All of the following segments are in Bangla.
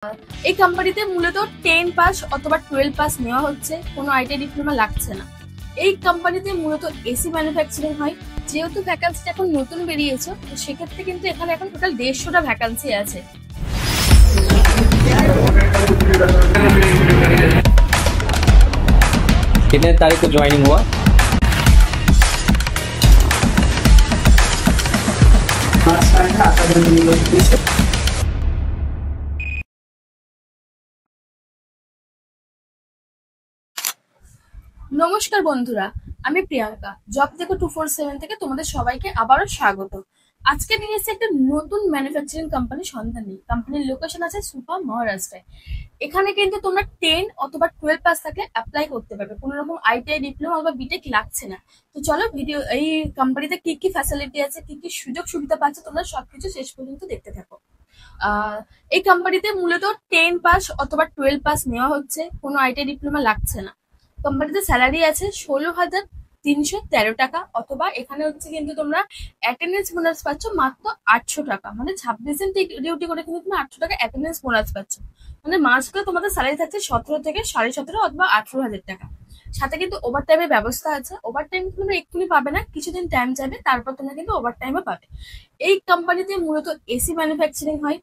এই কোম্পানিতে মূলত 10 পাস অথবা 12 পাস নেওয়া হচ্ছে, কোনো আইটিআই ডিপ্লোমা লাগছে না। এই কোম্পানিতে মূলত এসি ম্যানুফ্যাকচারিং হয়। যেহেতু ভ্যাকান্সি এখন নতুন বেরিয়েছে, তো সেক্ষেত্রে কিন্তু এখানে এখন টোটাল 150টা ভ্যাকান্সি আছে। कितने तारीख को ज्वाइनिंग हुआ? নমস্কার বন্ধুরা, আমি প্রিয়াঙ্কা, জব দেখো 247 থেকে তোমাদের সবাইকে আবারও স্বাগত। আজকে নিয়ে এসেছি একটা নতুন ম্যানুফ্যাকচারিং কোম্পানির সন্ধান নিয়ে। কোম্পানির লোকেশন আছে সুপার মহারাষ্ট্রায়। এখানে কিন্তু তোমরা 10 অথবা 12 পাস থাকলে অ্যাপ্লাই করতে পারবে, কোনো রকম আইটিআই ডিপ্লোমা অথবা বিটেক লাগছে না। তো চলো এই কোম্পানিতে কি কি ফ্যাসিলিটি আছে, কি কি সুযোগ সুবিধা পাচ্ছে, তোমরা সবকিছু শেষ পর্যন্ত দেখতে থাকো। এই কোম্পানিতে মূলত 10 পাস অথবা 12 পাস নেওয়া হচ্ছে, কোনো আইটিআই ডিপ্লোমা লাগছে না। কোম্পানিতে স্যালারি আছে 16,313 টাকা, অথবা এখানে হচ্ছে কিন্তু তোমরা অ্যাটেন্ডেন্স বোনাস পাচ্ছ মাত্র 800 টাকা, মানে 26 দিন ডিউটি করে কিন্তু তুমি 800 টাকা অ্যাটেন্ডেন্স বোনাস পাচ্ছ। মানে মাসকে তোমাদের স্যালারি থাকছে 17 থেকে 17.5 অথবা 18,000 টাকা। সাথে কিন্তু ওভার টাইমের ব্যবস্থা আছে। ওভার টাইম তোমরা এক্ষুনি পাবে না, কিছুদিন টাইম যাবে, তারপর তোমরা কিন্তু ওভার টাইমও পাবে। এই কোম্পানিতে মূলত এসি ম্যানুফ্যাকচারিং হয়।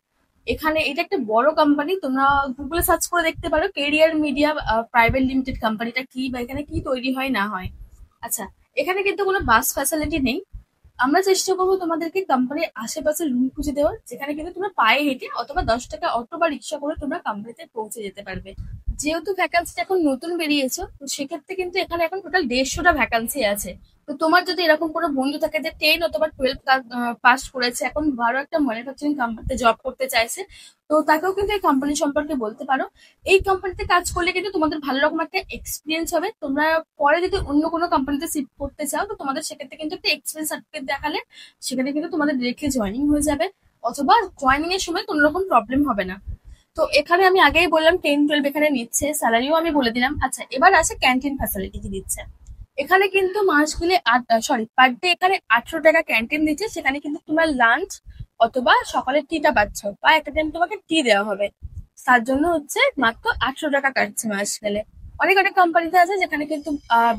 এখানে এটা একটা বড় কোম্পানি, তোমরা গুগলে সার্চ করে দেখতে পারো কেরিয়ার মিডিয়া প্রাইভেট লিমিটেড কোম্পানিটা কি, বা এখানে কি তৈরি হয় না হয়। আচ্ছা, এখানে কিন্তু কোনো বাস ফ্যাসিলিটি নেই। আমরা চেষ্টা করবো তোমাদেরকে কোম্পানির আশেপাশে রুম খুঁজে দেওয়ার, যেখানে কিন্তু তোমরা পায়ে হেঁটে অথবা 10 টাকা অটো বা রিক্সা করে তোমরা কোম্পানিতে পৌঁছে যেতে পারবে। যেহেতু ভ্যাকান্সিটা এখন নতুন বেরিয়েছে, তো সেক্ষেত্রে কিন্তু এখানে এখন টোটাল 150টা ভ্যাকান্সি আছে। তো তোমার যদি এরকম কোনো বন্ধু থাকে যে 10 অথবা 12 পাস করেছে, এখন বড় একটা ম্যানুফ্যাকচারিং কোম্পানিতে জব করতে চাইছে, তো তাকেও কিন্তু এই কোম্পানি সম্পর্কে বলতে পারো। এই কোম্পানিতে কাজ করলে কিন্তু তোমাদের ভালো রকম একটা এক্সপিরিয়েন্স হবে। তোমরা পরে যদি অন্য কোনো কোম্পানিতে শিফট করতে চাও, তো তোমাদের সেক্ষেত্রে কিন্তু একটা এক্সপিরিয়েন্স সার্টিফিকেট দেখালে সেখানে কিন্তু তোমাদের ডিরেক্টলি জয়েনিং হয়ে যাবে, অথবা জয়েনিং এর সময় কোনো রকম প্রবলেম হবে না। তো এখানে আমি আগেই বললাম 10-12 এখানে নিচ্ছে, স্যালারিও আমি বলে দিলাম। আচ্ছা, এবার আছে ক্যান্টিন ফ্যাসিলিটি কি দিচ্ছে। এখানে কিন্তু মাস গেলে পার ডে এখানে 800 টাকা ক্যান্টিন দিচ্ছে। সেখানে কিন্তু তোমার লাঞ্চ অথবা সকালের টিটা পাচ্ছ, বা একটা টাইম তোমাকে টি দেওয়া হবে। তার জন্য হচ্ছে মাত্র 800 টাকা কাটছে মাস গেলে। অনেক অনেক কোম্পানিতে আছে যেখানে কিন্তু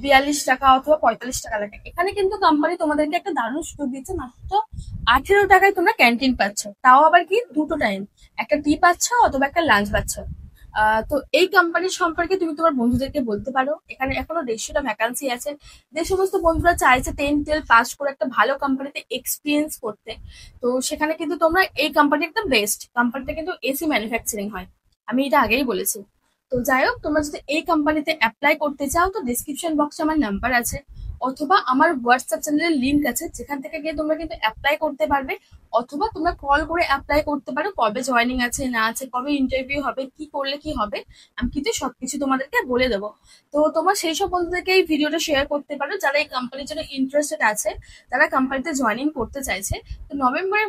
42 টাকা অথবা 45 টাকা লাগে। এখানে কিন্তু কোম্পানি তোমাদেরকে একটা দারুণ সুযোগ দিচ্ছে, মাত্র 18 টাকায় তোমরা ক্যান্টিন পাচ্ছ, তাও আবার কি দুটো টাইম, একটা টি পাচ্ছ অথবা একটা লাঞ্চ পাচ্ছ। তো এই কোম্পানির সম্পর্কে তুমি তোমার বন্ধুদেরকে বলতে পারো। এখানে এখনো 150টা ভ্যাকান্সি আছে। যে সমস্ত বন্ধুরা চাইছে 10-12 পাস করে একটা ভালো কোম্পানিতে এক্সপিরিয়েন্স করতে, তো সেখানে কিন্তু তোমরা এই কোম্পানি একদম বেস্ট। কোম্পানিটা কিন্তু এসি ম্যানুফ্যাকচারিং হয়, আমি এটা আগেই বলেছি। তো যাই হোক, তোমরা যদি এই কোম্পানিতে অ্যাপ্লাই করতে চাও, তো ডিসক্রিপশন বক্সে আমার নাম্বার আছে, অথবা আমার হোয়াটসঅ্যাপ চ্যানেলের লিঙ্ক আছে, যেখান থেকে গিয়ে তোমরা কিন্তু অ্যাপ্লাই করতে পারবে। অথবা তোমরা কল করে অ্যাপ্লাই করতে পারো, কবে জয়েনিং আছে না আছে, কবে ইন্টারভিউ হবে, কি করলে কি হবে, আমি কিন্তু সবকিছু তোমাদেরকে বলে দেবো। তো তোমার সেই সব বন্ধুদেরকে এই ভিডিওটা শেয়ার করতে পারো যারা এই কোম্পানির জন্য ইন্টারেস্টেড আছে, তারা কোম্পানিতে জয়েনিং করতে চাইছে। তো নভেম্বরের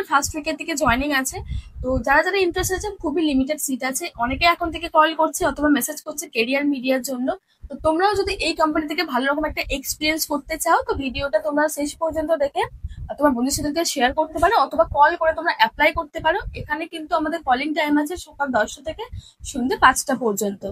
ফার্স্ট উইকের দিকে জয়েনিং আছে। তো যারা যারা ইন্টারেস্ট আছে, খুবই লিমিটেড সিট আছে। অনেকে এখন থেকে কল করছে অথবা মেসেজ করছে কেরিয়ার মিডিয়ার জন্য। তো তোমরাও যদি এই কোম্পানি থেকে ভালো রকম একটা এক্সপিরিয়েন্স করতে চাও, তো ভিডিওটা তোমরা শেষ পর্যন্ত দেখে তোমার বন্ধুদের সাথে শেয়ার করতে পারো, অথবা কল করে তোমরা অ্যাপ্লাই করতে পারো। এখানে কিন্তু আমাদের কলিং টাইম আছে সকাল 10টা থেকে সন্ধ্যে 5টা পর্যন্ত।